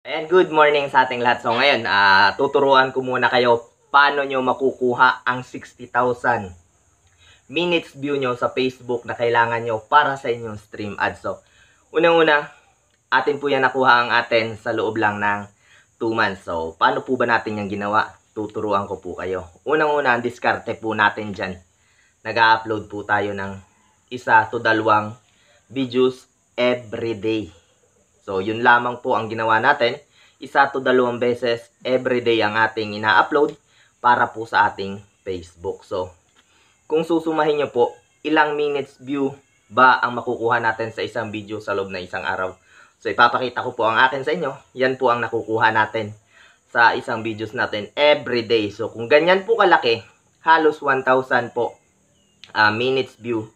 Ayan, good morning sa ating lahat. So ngayon, tuturuan ko muna kayo paano nyo makukuha ang 60,000 minutes view nyo sa Facebook na kailangan nyo para sa inyong stream ads. So, unang-una, atin po yan nakuha ang atin sa loob lang ng 2 months. So, paano po ba natin yung ginawa? Tuturuan ko po kayo. Unang-una, ang diskarte po natin dyan. Nag-upload po tayo ng 1 to 2 videos every day. So, yun lamang po ang ginawa natin. 1 to 2 beses everyday ang ating ina-upload para po sa ating Facebook. So, kung susumahin nyo po, ilang minutes view ba ang makukuha natin sa isang video sa loob ng isang araw? So, ipapakita ko po ang akin sa inyo. Yan po ang nakukuha natin sa isang videos natin everyday. So, kung ganyan po kalaki, halos 1,000 po minutes view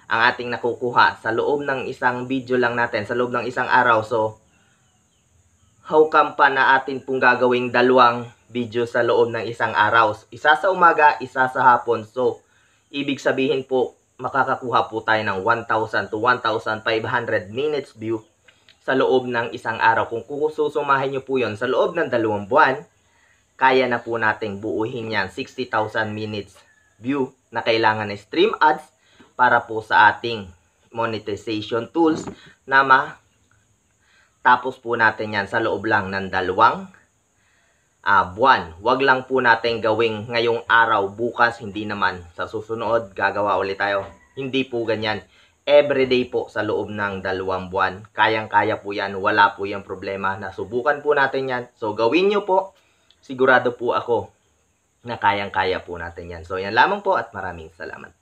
ang ating nakukuha sa loob ng isang video lang natin, sa loob ng isang araw. So, how come pa na atin pong gagawing 2 video sa loob ng isang araw? Isa sa umaga, isa sa hapon. So, ibig sabihin po, makakakuha po tayo ng 1,000 to 1,500 minutes view sa loob ng isang araw. Kung susumahin nyo po yon sa loob ng 2 buwan, kaya na po nating buuhin yan 60,000 minutes view na kailangan ng stream ads para po sa ating monetization tools na matapos po natin yan sa loob lang ng 2 buwan. Wag lang po natin gawing ngayong araw, bukas, hindi naman. Sa susunod, gagawa ulit tayo. Hindi po ganyan. Everyday po sa loob ng 2 buwan. Kayang-kaya po yan. Wala po yung problema. Nasubukan po natin yan. So, gawin nyo po. Sigurado po ako na kayang-kaya po natin yan. So, yan lamang po at maraming salamat.